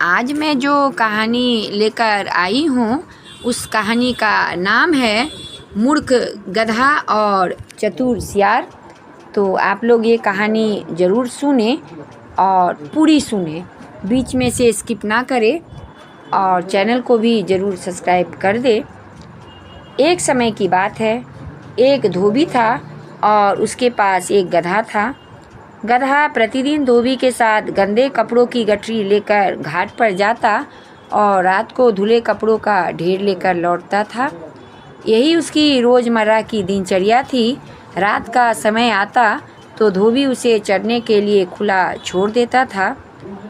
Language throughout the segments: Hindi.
आज मैं जो कहानी लेकर आई हूँ उस कहानी का नाम है मूर्ख गधा और चतुर सियार। तो आप लोग ये कहानी ज़रूर सुने और पूरी सुने, बीच में से स्किप ना करें और चैनल को भी ज़रूर सब्सक्राइब कर दे। एक समय की बात है, एक धोबी था और उसके पास एक गधा था। गधा प्रतिदिन धोबी के साथ गंदे कपड़ों की गठरी लेकर घाट पर जाता और रात को धुले कपड़ों का ढेर लेकर लौटता था। यही उसकी रोज़मर्रा की दिनचर्या थी। रात का समय आता तो धोबी उसे चरने के लिए खुला छोड़ देता था।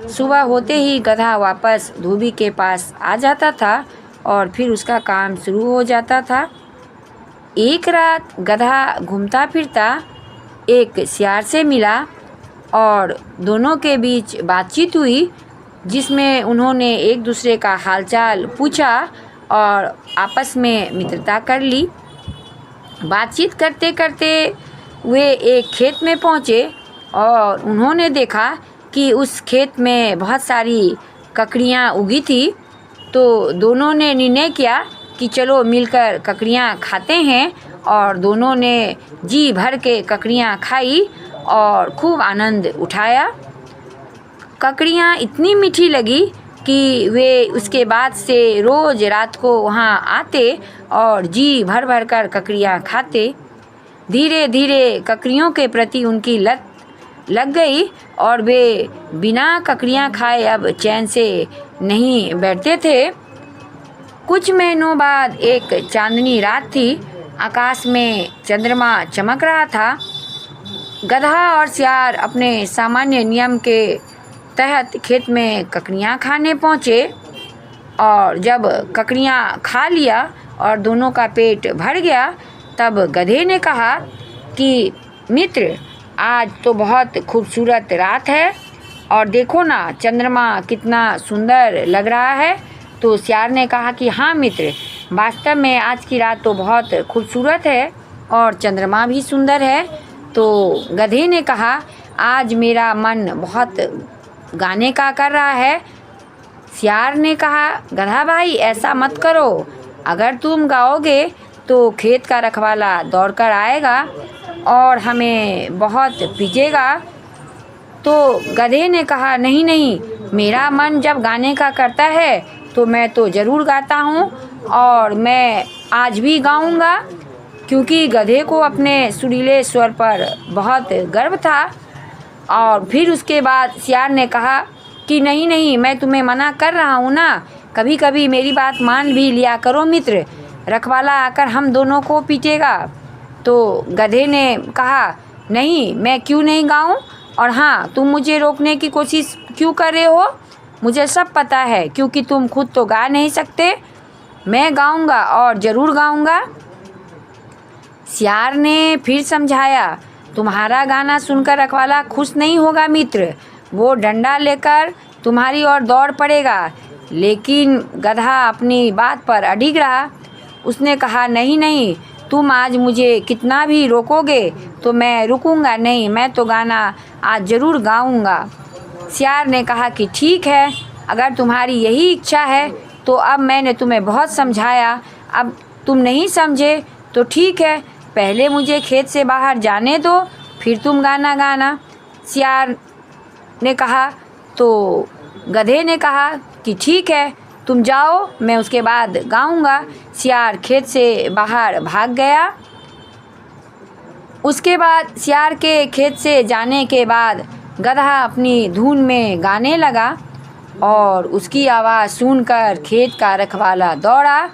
सुबह होते ही गधा वापस धोबी के पास आ जाता था और फिर उसका काम शुरू हो जाता था। एक रात गधा घूमता फिरता एक सियार से मिला और दोनों के बीच बातचीत हुई, जिसमें उन्होंने एक दूसरे का हालचाल पूछा और आपस में मित्रता कर ली। बातचीत करते करते वे एक खेत में पहुँचे और उन्होंने देखा कि उस खेत में बहुत सारी ककड़ियाँ उगी थी। तो दोनों ने निर्णय किया कि चलो मिलकर ककड़ियाँ खाते हैं, और दोनों ने जी भर के ककड़ियाँ खाई और खूब आनंद उठाया। ककड़ियाँ इतनी मीठी लगी कि वे उसके बाद से रोज़ रात को वहाँ आते और जी भर भर कर ककड़ियाँ खाते। धीरे धीरे ककड़ियों के प्रति उनकी लत लग गई और वे बिना ककड़ियाँ खाए अब चैन से नहीं बैठते थे। कुछ महीनों बाद एक चांदनी रात थी। आकाश में चंद्रमा चमक रहा था। गधा और सियार अपने सामान्य नियम के तहत खेत में ककड़ियाँ खाने पहुँचे और जब ककड़ियाँ खा लिया और दोनों का पेट भर गया, तब गधे ने कहा कि मित्र, आज तो बहुत खूबसूरत रात है और देखो ना चंद्रमा कितना सुंदर लग रहा है। तो सियार ने कहा कि हाँ मित्र, वास्तव में आज की रात तो बहुत खूबसूरत है और चंद्रमा भी सुंदर है। तो गधे ने कहा, आज मेरा मन बहुत गाने का कर रहा है। सियार ने कहा, गधा भाई ऐसा मत करो, अगर तुम गाओगे तो खेत का रखवाला दौड़कर आएगा और हमें बहुत पीटेगा। तो गधे ने कहा, नहीं नहीं, मेरा मन जब गाने का करता है तो मैं तो ज़रूर गाता हूँ और मैं आज भी गाऊँगा, क्योंकि गधे को अपने सुरीले स्वर पर बहुत गर्व था। और फिर उसके बाद सियार ने कहा कि नहीं नहीं, मैं तुम्हें मना कर रहा हूँ ना, कभी कभी मेरी बात मान भी लिया करो मित्र, रखवाला आकर हम दोनों को पीटेगा। तो गधे ने कहा, नहीं, मैं क्यों नहीं गाऊँ, और हाँ, तुम मुझे रोकने की कोशिश क्यों कर रहे हो, मुझे सब पता है, क्योंकि तुम खुद तो गा नहीं सकते। मैं गाऊँगा और ज़रूर गाऊँगा। सियार ने फिर समझाया, तुम्हारा गाना सुनकर रखवाला खुश नहीं होगा मित्र, वो डंडा लेकर तुम्हारी ओर दौड़ पड़ेगा। लेकिन गधा अपनी बात पर अडिग रहा। उसने कहा, नहीं नहीं, तुम आज मुझे कितना भी रोकोगे तो मैं रुकूंगा नहीं, मैं तो गाना आज ज़रूर गाऊंगा। सियार ने कहा कि ठीक है, अगर तुम्हारी यही इच्छा है तो अब मैंने तुम्हें बहुत समझाया, अब तुम नहीं समझे तो ठीक है, पहले मुझे खेत से बाहर जाने दो, फिर तुम गाना गाना। सियार ने कहा। तो गधे ने कहा कि ठीक है, तुम जाओ, मैं उसके बाद गाऊंगा। सियार खेत से बाहर भाग गया। उसके बाद सियार के खेत से जाने के बाद गधा अपनी धुन में गाने लगा और उसकी आवाज़ सुनकर खेत का रखवाला दौड़ा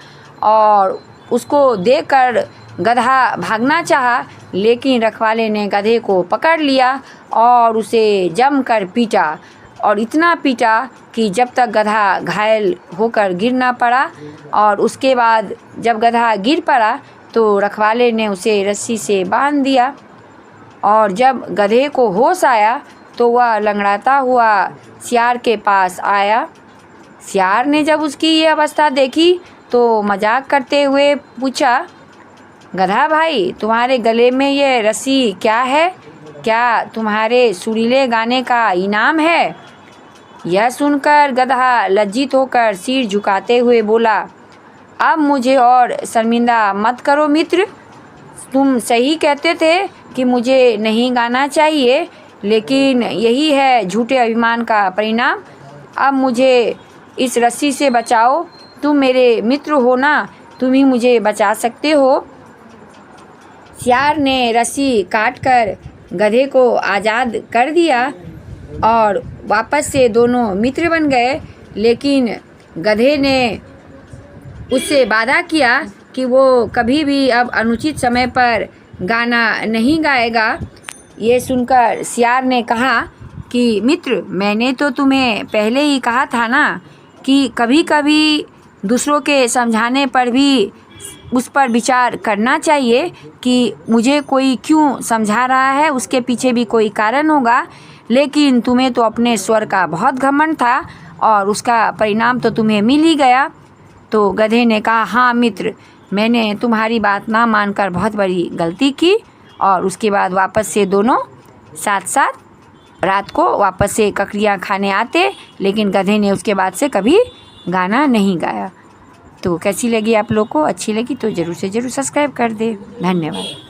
और उसको देखकर गधा भागना चाहा, लेकिन रखवाले ने गधे को पकड़ लिया और उसे जमकर पीटा, और इतना पीटा कि जब तक गधा घायल होकर गिर ना पड़ा। और उसके बाद जब गधा गिर पड़ा तो रखवाले ने उसे रस्सी से बांध दिया, और जब गधे को होश आया तो वह लंगड़ाता हुआ सियार के पास आया। सियार ने जब उसकी ये अवस्था देखी तो मजाक करते हुए पूछा, गधा भाई, तुम्हारे गले में ये रस्सी क्या है? क्या तुम्हारे सुरीले गाने का इनाम है? यह सुनकर गधा लज्जित होकर सिर झुकाते हुए बोला, अब मुझे और शर्मिंदा मत करो मित्र। तुम सही कहते थे कि मुझे नहीं गाना चाहिए, लेकिन यही है झूठे अभिमान का परिणाम। अब मुझे इस रस्सी से बचाओ। तुम मेरे मित्र हो ना, तुम ही मुझे बचा सकते हो। सियार ने रस्सी काटकर गधे को आज़ाद कर दिया और वापस से दोनों मित्र बन गए। लेकिन गधे ने उससे वादा किया कि वो कभी भी अब अनुचित समय पर गाना नहीं गाएगा। ये सुनकर सियार ने कहा कि मित्र, मैंने तो तुम्हें पहले ही कहा था ना कि कभी कभी दूसरों के समझाने पर भी उस पर विचार करना चाहिए कि मुझे कोई क्यों समझा रहा है, उसके पीछे भी कोई कारण होगा। लेकिन तुम्हें तो अपने स्वर का बहुत घमंड था और उसका परिणाम तो तुम्हें मिल ही गया। तो गधे ने कहा, हाँ मित्र, मैंने तुम्हारी बात ना मानकर बहुत बड़ी गलती की। और उसके बाद वापस से दोनों साथ साथ रात को वापस से ककड़ियाँ खाने आते। लेकिन गधे ने उसके बाद से कभी गाना नहीं गाया। तो कैसी लगी आप लोग को? अच्छी लगी तो ज़रूर से ज़रूर सब्सक्राइब कर दे। धन्यवाद।